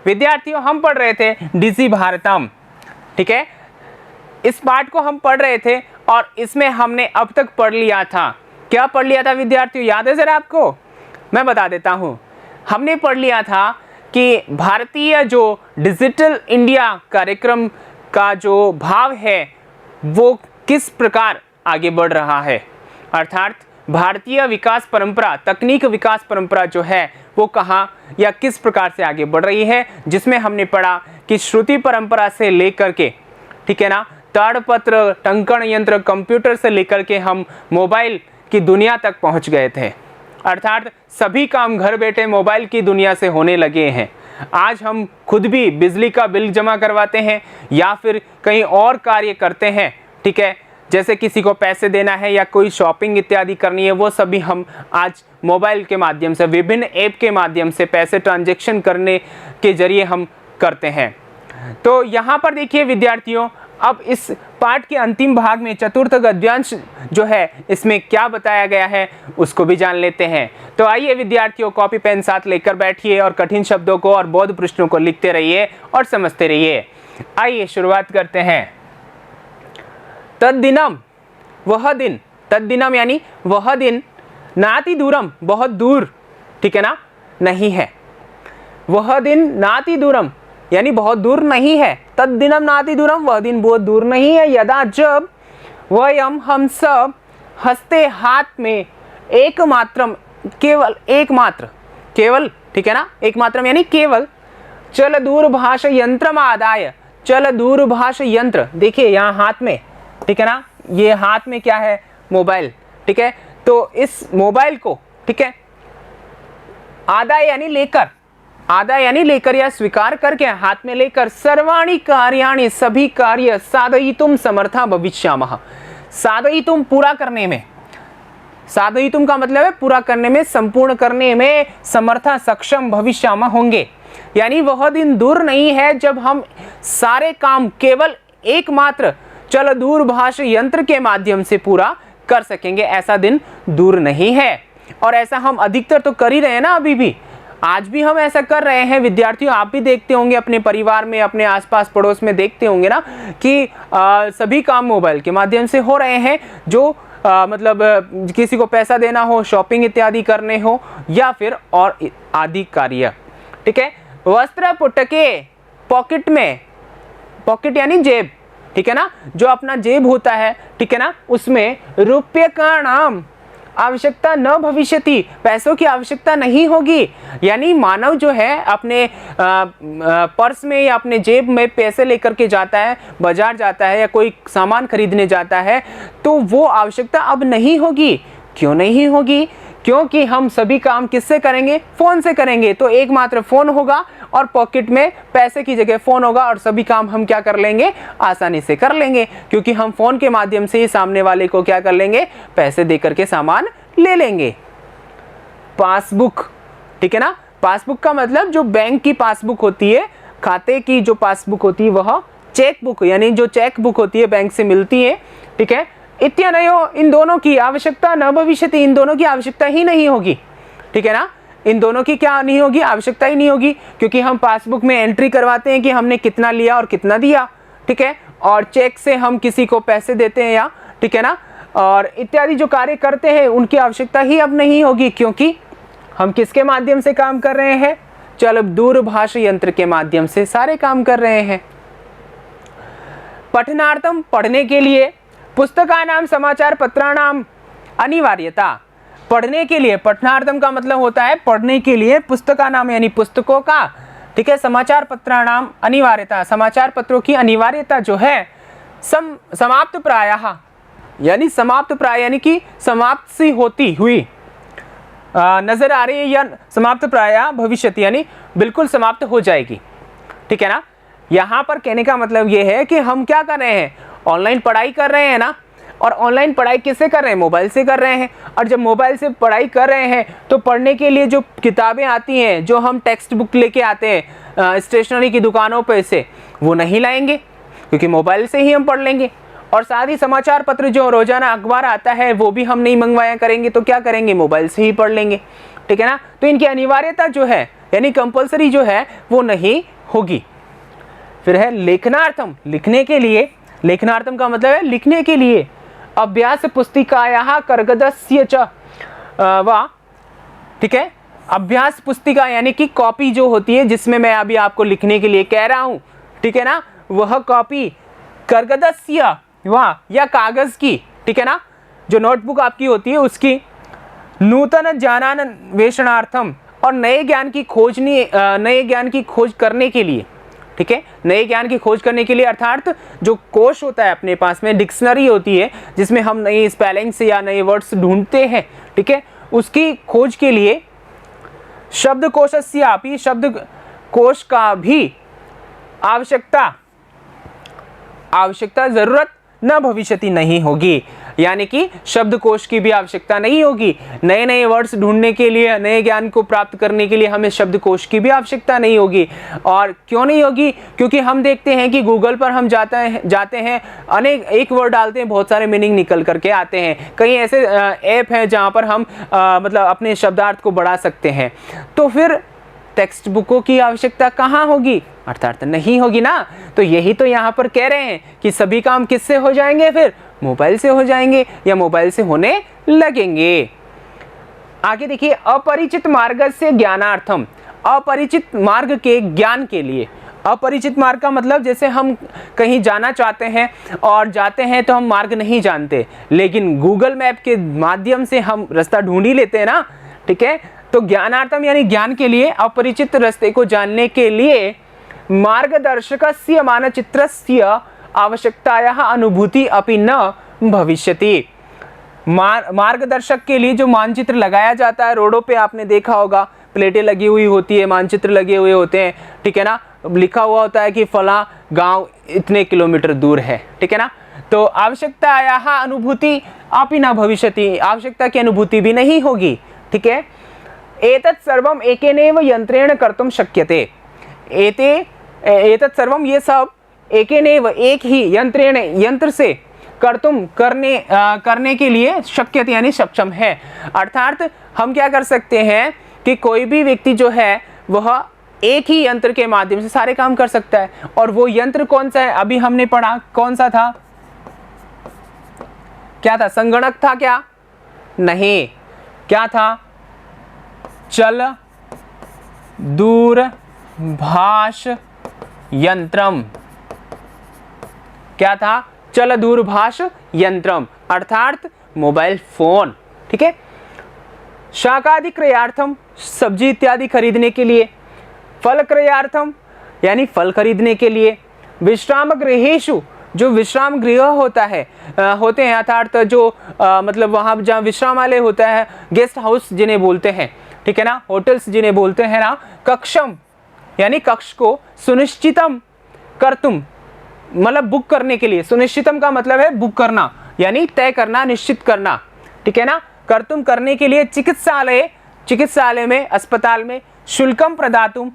विद्यार्थियों हम पढ़ रहे थे डीसी भारतम, ठीक है। इस पाठ को हम पढ़ रहे थे और इसमें हमने अब तक पढ़ लिया था, क्या पढ़ लिया था विद्यार्थियों, याद है जरा आपको? मैं बता देता हूँ। हमने पढ़ लिया था कि भारतीय जो डिजिटल इंडिया कार्यक्रम का जो भाव है वो किस प्रकार आगे बढ़ रहा है, अर्थात भारतीय विकास परंपरा, तकनीक विकास परंपरा जो है वो कहाँ या किस प्रकार से आगे बढ़ रही है, जिसमें हमने पढ़ा कि श्रुति परंपरा से लेकर के, ठीक है ना, ताड़पत्र, टंकण यंत्र, कंप्यूटर से लेकर के हम मोबाइल की दुनिया तक पहुंच गए थे, अर्थात सभी काम घर बैठे मोबाइल की दुनिया से होने लगे हैं। आज हम खुद भी बिजली का बिल जमा करवाते हैं या फिर कहीं और कार्य करते हैं, ठीक है, जैसे किसी को पैसे देना है या कोई शॉपिंग इत्यादि करनी है, वो सभी हम आज मोबाइल के माध्यम से, विभिन्न ऐप के माध्यम से पैसे ट्रांजैक्शन करने के जरिए हम करते हैं। तो यहाँ पर देखिए विद्यार्थियों, अब इस पाठ के अंतिम भाग में चतुर्थ गद्यांश जो है इसमें क्या बताया गया है उसको भी जान लेते हैं। तो आइए विद्यार्थियों, कॉपी पेन साथ लेकर बैठिए और कठिन शब्दों को और बौद्ध प्रश्नों को लिखते रहिए और समझते रहिए। आइए शुरुआत करते हैं। तद्दिनम, वह दिन, तद्दिनम यानी वह दिन, नाति दूरम, बहुत दूर, ठीक है ना, नहीं है। वह दिन नाति दूरम यानी बहुत दूर नहीं है। तद्दिनम नाति दूरम, वह दिन बहुत दूर नहीं है। यदा, जब, वयम, हम सब, हंसते हाथ में, एकमात्रम, केवल, एकमात्र, केवल, ठीक है ना, एकमात्रम यानी केवल, चल दूरभाष यंत्रम आदाय, चल दूरभाष यंत्र, देखिए यहाँ हाथ में, ठीक है ना, ये हाथ में क्या है, मोबाइल, ठीक है। तो इस मोबाइल को, ठीक है, आदाय यानी लेकर, आदा यानी लेकर या स्वीकार करके, हाथ में लेकर, सर्वाणि कार्याणि, सभी कार्य, साधयितुम समर्था भविष्यामः, साधयितुम पूरा करने में, साधयितुम का मतलब है पूरा करने में, संपूर्ण करने में समर्था, सक्षम, भविष्यामः होंगे। यानी वह दिन दूर नहीं है जब हम सारे काम केवल एकमात्र चल दूरभाष यंत्र के माध्यम से पूरा कर सकेंगे, ऐसा दिन दूर नहीं है। और ऐसा हम अधिकतर तो कर ही रहे हैं ना, अभी भी, आज भी हम ऐसा कर रहे हैं विद्यार्थियों। आप भी देखते होंगे अपने परिवार में, अपने आसपास पड़ोस में देखते होंगे ना कि सभी काम मोबाइल के माध्यम से हो रहे हैं। जो मतलब किसी को पैसा देना हो, शॉपिंग इत्यादि करने हो या फिर और आदि कार्य, ठीक है। वस्त्र पुटके, पॉकेट में, पॉकेट यानी जेब, ठीक है ना, जो अपना जेब होता है, ठीक है ना, उसमें रुपये का नाम आवश्यकता न भविष्यति, पैसों की आवश्यकता नहीं होगी। यानी मानव जो है अपने पर्स में या अपने जेब में पैसे लेकर के जाता है, बाजार जाता है या कोई सामान खरीदने जाता है, तो वो आवश्यकता अब नहीं होगी। क्यों नहीं होगी? क्योंकि हम सभी काम किससे करेंगे? फ़ोन से करेंगे। तो एकमात्र फ़ोन होगा और पॉकेट में पैसे की जगह फ़ोन होगा और सभी काम हम क्या कर लेंगे? आसानी से कर लेंगे, क्योंकि हम फ़ोन के माध्यम से ही सामने वाले को क्या कर लेंगे? पैसे दे करके सामान ले लेंगे। पासबुक, ठीक है ना, पासबुक का मतलब जो बैंक की पासबुक होती है, खाते की जो पासबुक होती है वह चेक बुक, यानी जो चेक बुक होती है बैंक से मिलती है, ठीक है। इत्यनयो, इन दोनों की आवश्यकता न भविष्यति, इन दोनों की आवश्यकता ही नहीं होगी, ठीक है ना। इन दोनों की क्या नहीं होगी? आवश्यकता ही नहीं होगी, क्योंकि हम पासबुक में एंट्री करवाते हैं कि हमने कितना लिया और कितना दिया, ठीक है। और चेक से हम किसी को पैसे देते हैं या, ठीक है ना, और इत्यादि जो कार्य करते हैं उनकी आवश्यकता ही अब नहीं होगी, क्योंकि हम किसके माध्यम से काम कर रहे हैं? चल दूरभाष यंत्र के माध्यम से सारे काम कर रहे हैं। पठनार्थम, पढ़ने के लिए, पुस्तकानाम समाचार पत्राणाम अनिवार्यता, पढ़ने के लिए, पठनार्थम का मतलब होता है पढ़ने के लिए, पुस्तकानाम यानी पुस्तकों का, ठीक है, समाचार पत्राणाम अनिवार्यता, समाचार पत्रों की अनिवार्यता जो है, समाप्त प्रायः यानी समाप्त प्राय यानी कि समाप्त सी होती हुई नजर आ रही है, या समाप्त प्रायः भविष्यति यानी बिल्कुल समाप्त हो जाएगी, ठीक है ना। यहाँ पर कहने का मतलब ये है कि हम क्या कर रहे हैं? ऑनलाइन पढ़ाई कर रहे हैं ना, और ऑनलाइन पढ़ाई किससे कर रहे हैं? मोबाइल से कर रहे हैं। और जब मोबाइल से पढ़ाई कर रहे हैं तो पढ़ने के लिए जो किताबें आती हैं, जो हम टेक्स्ट बुक लेके आते हैं स्टेशनरी की दुकानों पे से, वो नहीं लाएंगे, क्योंकि मोबाइल से ही हम पढ़ लेंगे। और साथ ही समाचार पत्र जो रोजाना अखबार आता है वो भी हम नहीं मंगवाया करेंगे, तो क्या करेंगे? मोबाइल से ही पढ़ लेंगे, ठीक है ना। तो इनकी अनिवार्यता जो है यानी कंपलसरी जो है वो नहीं होगी। फिर है लेखनार्थम, लिखने के लिए। लेखनार्थम का मतलब है लिखने के लिए। अभ्यास पुस्तिकायाः कर्गदस्य च वा, ठीक है। अभ्यास पुस्तिका यानी कि कॉपी जो होती है जिसमें मैं अभी आपको लिखने के लिए कह रहा हूं, ठीक है ना, वह कॉपी कर्गदस्य वा या कागज की, ठीक है ना, जो नोटबुक आपकी होती है उसकी, नूतन ज्ञानान्वेषणार्थम, और नए ज्ञान की खोज करने के लिए, ठीक है, नए ज्ञान की खोज करने के लिए, अर्थात जो कोश होता है अपने पास में, डिक्शनरी होती है जिसमें हम नई स्पेलिंग्स या नए वर्ड्स ढूंढते हैं, ठीक है, उसकी खोज के लिए शब्दकोशस्यापि, शब्दकोश का भी आवश्यकता जरूरत न भविष्यति, नहीं होगी। यानी कि शब्दकोश की भी आवश्यकता नहीं होगी। नए नए वर्ड्स ढूंढने के लिए, नए ज्ञान को प्राप्त करने के लिए हमें शब्दकोश की भी आवश्यकता नहीं होगी। और क्यों नहीं होगी? क्योंकि हम देखते हैं कि गूगल पर हम जाते हैं अनेक एक वर्ड डालते हैं, बहुत सारे मीनिंग निकल करके आते हैं। कई ऐसे ऐप हैं जहाँ पर हम मतलब अपने शब्दार्थ को बढ़ा सकते हैं। तो फिर टेक्स्ट बुकों की आवश्यकता कहाँ होगी? अर्थात नहीं होगी ना। तो यही तो यहाँ पर कह रहे हैं कि सभी काम किससे हो जाएंगे? फिर मोबाइल से हो जाएंगे या मोबाइल से होने लगेंगे। आगे देखिए, अपरिचित मार्ग से ज्ञानार्थम, अपरिचित मार्ग के ज्ञान के लिए। अपरिचित मार्ग का मतलब जैसे हम कहीं जाना चाहते हैं और जाते हैं तो हम मार्ग नहीं जानते, लेकिन गूगल मैप के माध्यम से हम रास्ता ढूंढ ही लेते हैं ना, ठीक है। तो ज्ञानार्थम यानी ज्ञान के लिए, अपरिचित रास्ते को जानने के लिए मार्गदर्शकस्य मानचित्रस्य आवश्यकतायाः अनुभूति अपि न भविष्यति। मार्गदर्शक के लिए जो मानचित्र लगाया जाता है रोडों पे, आपने देखा होगा, प्लेटें लगी हुई होती है, मानचित्र लगे हुए होते हैं, ठीक है ना, लिखा हुआ होता है कि फला गांव इतने किलोमीटर दूर है, ठीक है ना। तो आवश्यकतायाः अनुभूति अपि न भविष्यति, आवश्यकता की अनुभूति भी नहीं होगी, ठीक है। एतत् सर्वम एकेनैव यंत्रेण कर्तुं शक्यते। एतत् सर्वम, ये सब एकेनैव, एक ही यंत्रेण, यंत्र से, कर्तुम, करने के लिए, शक्यते यानी सक्षम है। अर्थात हम क्या कर सकते हैं कि कोई भी व्यक्ति जो है वह एक ही यंत्र के माध्यम से सारे काम कर सकता है। और वो यंत्र कौन सा है? अभी हमने पढ़ा, कौन सा था? क्या था? संगणक था क्या? नहीं, क्या था? चल दूरभाष यंत्रम। क्या था? चल दूरभाष यंत्रम, अर्थात मोबाइल फोन, ठीक है। शाकादि क्रयार्थम, सब्जी इत्यादि खरीदने के लिए। फल क्रयार्थम यानी फल खरीदने के लिए। विश्राम गृहेषु, जो विश्राम गृह होता है, होते हैं, अर्थात जो मतलब वहाँ जहाँ विश्रामालय होता है, गेस्ट हाउस जिन्हें बोलते हैं, ठीक है ना, होटल्स जिन्हें बोलते हैं ना। कक्षम यानी कक्ष को। सुनिश्चितम कर्तुम मतलब बुक करने के लिए। सुनिश्चितम का मतलब है बुक करना, यानी तय करना, निश्चित करना, ठीक है ना। कर्तुम करने के लिए। चिकित्सालय में, अस्पताल में। शुल्कम प्रदातुम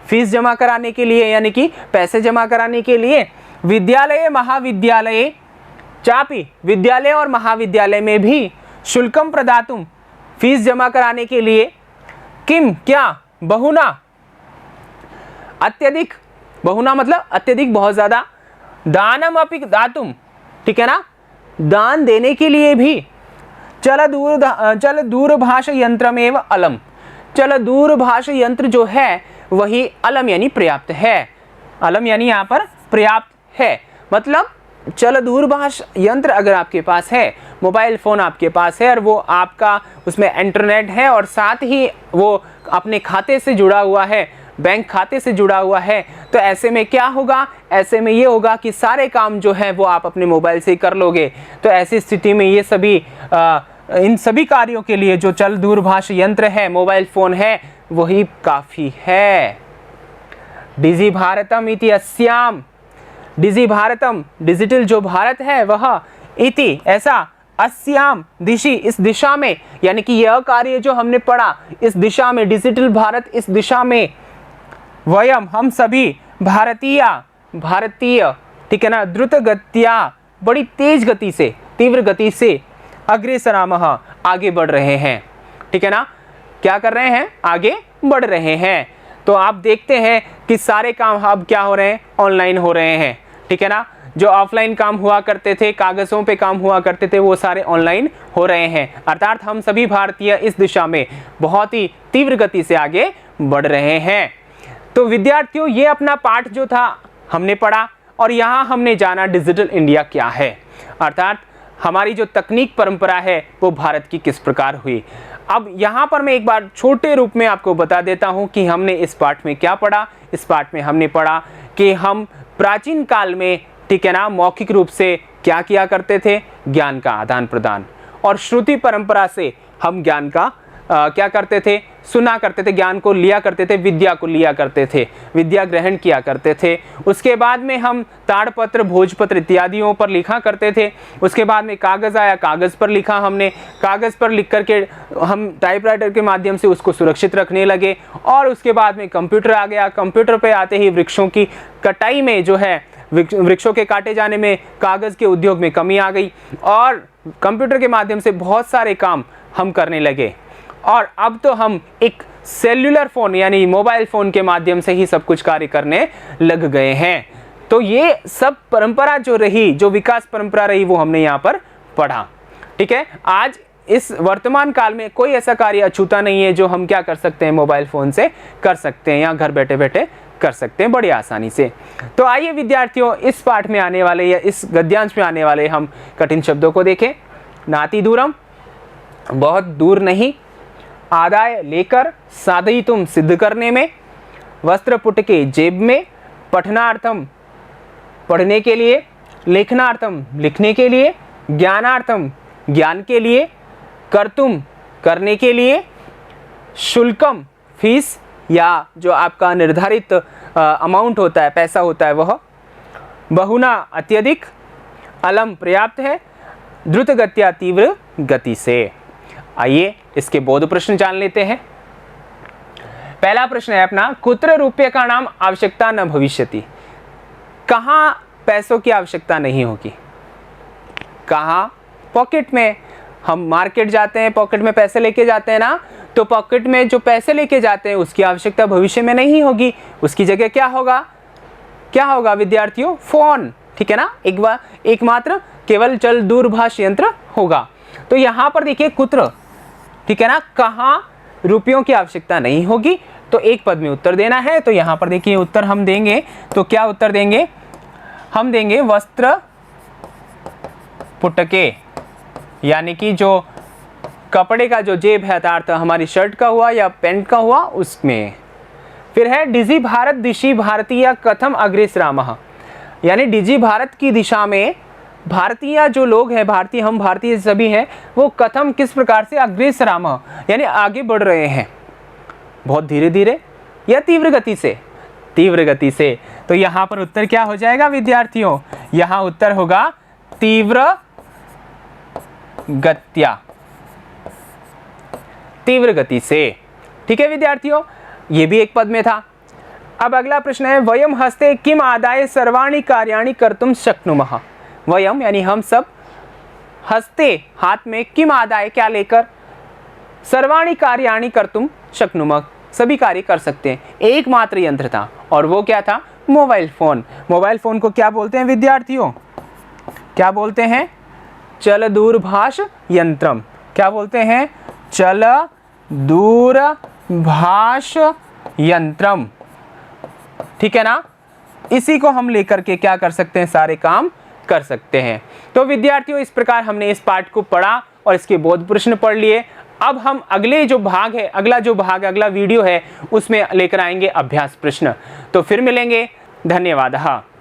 फीस जमा कराने के लिए, यानी कि पैसे जमा कराने के लिए। विद्यालय महाविद्यालय चापी, विद्यालय और महाविद्यालय में भी। शुल्कम प्रदातुम फीस जमा कराने के लिए। किम क्या? बहुना अत्यधिक, बहुना मतलब अत्यधिक, बहुत ज्यादा। दानम अपि दातुम, ठीक है ना, दान देने के लिए भी। चल दूरभाष यंत्रमेव अलम, चल दूरभाष यंत्र जो है वही अलम यानी पर्याप्त है। अलम यानी यहाँ पर पर्याप्त है, मतलब चल दूरभाष यंत्र अगर आपके पास है, मोबाइल फ़ोन आपके पास है और वो आपका उसमें इंटरनेट है और साथ ही वो अपने खाते से जुड़ा हुआ है, बैंक खाते से जुड़ा हुआ है, तो ऐसे में क्या होगा? ऐसे में ये होगा कि सारे काम जो है वो आप अपने मोबाइल से ही कर लोगे। तो ऐसी स्थिति में ये सभी इन सभी कार्यों के लिए जो चल दूरभाष यंत्र है, मोबाइल फ़ोन है, वही काफ़ी है। डिजी भारतम इति अस्याम, डिजी भारतम डिजिटल जो भारत है वह, इति ऐसा, अस्याम दिशि इस दिशा में, यानी कि यह कार्य जो हमने पढ़ा इस दिशा में, डिजिटल भारत इस दिशा में। वयम हम सभी, भारतीय, ठीक है ना, द्रुत गत्या बड़ी तेज गति से, तीव्र गति से, अग्रेसरामः आगे बढ़ रहे हैं, ठीक है ना। क्या कर रहे हैं? आगे बढ़ रहे हैं। तो आप देखते हैं कि सारे काम अब क्या हो रहे हैं, ऑनलाइन हो रहे हैं, ठीक है ना। जो ऑफलाइन काम हुआ करते थे, कागज़ों पे काम हुआ करते थे, वो सारे ऑनलाइन हो रहे हैं। अर्थात हम सभी भारतीय इस दिशा में बहुत ही तीव्र गति से आगे बढ़ रहे हैं। तो विद्यार्थियों, ये अपना पाठ जो था हमने पढ़ा और यहाँ हमने जाना डिजिटल इंडिया क्या है, अर्थात हमारी जो तकनीक परंपरा है वो भारत की किस प्रकार हुई। अब यहाँ पर मैं एक बार छोटे रूप में आपको बता देता हूँ कि हमने इस पाठ में क्या पढ़ा। इस पाठ में हमने पढ़ा कि हम प्राचीन काल में, ठीक है ना, मौखिक रूप से क्या किया करते थे, ज्ञान का आदान प्रदान, और श्रुति परंपरा से हम ज्ञान का क्या करते थे, सुना करते थे, ज्ञान को लिया करते थे, विद्या को लिया करते थे, विद्या ग्रहण किया करते थे। उसके बाद में हम ताड़पत्र, भोजपत्र इत्यादियों पर लिखा करते थे। उसके बाद में कागज़ आया, कागज़ पर लिखा हमने, कागज़ पर लिख करके हम टाइपराइटर के माध्यम से उसको सुरक्षित रखने लगे। और उसके बाद में कंप्यूटर आ गया। कंप्यूटर पे आते ही वृक्षों की कटाई में जो है, वृक्षों के काटे जाने में कागज़ के उद्योग में कमी आ गई और कंप्यूटर के माध्यम से बहुत सारे काम हम करने लगे। और अब तो हम एक सेल्युलर फ़ोन यानी मोबाइल फ़ोन के माध्यम से ही सब कुछ कार्य करने लग गए हैं। तो ये सब परंपरा जो रही, जो विकास परंपरा रही, वो हमने यहाँ पर पढ़ा, ठीक है। आज इस वर्तमान काल में कोई ऐसा कार्य अछूता नहीं है जो हम क्या कर सकते हैं, मोबाइल फ़ोन से कर सकते हैं या घर बैठे बैठे कर सकते हैं बड़ी आसानी से। तो आइए विद्यार्थियों, इस पाठ में आने वाले या इस गद्यांश में आने वाले हम कठिन शब्दों को देखें। नाति दूरम, बहुत दूर नहीं, आदाय लेकर, साधयितुम सिद्ध करने में, वस्त्र पुट के जेब में, पठनार्थम पढ़ने के लिए, लेखनार्थम लिखने के लिए, ज्ञानार्थम ज्ञान के लिए, कर्तुम करने के लिए, शुल्कम फीस या जो आपका निर्धारित अमाउंट होता है, पैसा होता है वह, बहुना अत्यधिक, अलम पर्याप्त है, द्रुत गत्या तीव्र गति से। आइए इसके बोध प्रश्न जान लेते हैं। पहला प्रश्न है अपना, कुत्र रुपये का नाम आवश्यकता न भविष्यति। कहाँ पैसों की आवश्यकता नहीं होगी, कहाँ, पॉकेट में। हम मार्केट जाते हैं, पॉकेट में पैसे लेके जाते हैं ना, तो पॉकेट में जो पैसे लेके जाते हैं उसकी आवश्यकता भविष्य में नहीं होगी। उसकी जगह क्या होगा, क्या होगा विद्यार्थियों, फोन, ठीक है ना, एकमात्र केवल जल दूरभाष यंत्र होगा। तो यहाँ पर देखिए कुत्र, ठीक है ना, कहाँ रुपयों की आवश्यकता नहीं होगी, तो एक पद में उत्तर देना है। तो यहाँ पर देखिए उत्तर हम देंगे, तो क्या उत्तर देंगे, हम देंगे वस्त्र पुटके, यानी कि जो कपड़े का जो जेब है, अर्थात हमारी शर्ट का हुआ या पैंट का हुआ, उसमें। फिर है डिजी भारत दिशि भारतीय कथम अग्रेसरामः, यानी डिजी भारत की दिशा में भारतीय जो लोग हैं, भारतीय, हम भारतीय सभी हैं, वो कथम किस प्रकार से अग्रेसरामः यानी आगे बढ़ रहे हैं, बहुत धीरे धीरे या तीव्र गति से, तीव्र गति से। तो यहाँ पर उत्तर क्या हो जाएगा विद्यार्थियों, यहाँ उत्तर होगा तीव्र गत्या, तीव्र गति से, ठीक है विद्यार्थियों, ये भी एक पद में था। अब अगला प्रश्न है, वयम हस्ते किम आदाय सर्वाणि कार्याणि कर्तुम शक्नुमः। वयम यानी हम सब, हस्ते हाथ में, किम आदाय क्या लेकर, सर्वाणि कार्याणि कर्तुम शक्नुमः सभी कार्य कर सकते हैं। एकमात्र यंत्र था और वो क्या था, मोबाइल फोन। मोबाइल फोन को क्या बोलते हैं विद्यार्थियों, क्या बोलते हैं, चल दूरभाष यंत्रम। क्या बोलते हैं, चल दूरभाष यंत्रम, ठीक है ना। इसी को हम लेकर के क्या कर सकते हैं, सारे काम कर सकते हैं। तो विद्यार्थियों, इस प्रकार हमने इस पाठ को पढ़ा और इसके बोध प्रश्न पढ़ लिए। अब हम अगले जो भाग है, अगला वीडियो है, उसमें लेकर आएंगे अभ्यास प्रश्न। तो फिर मिलेंगे, धन्यवाद।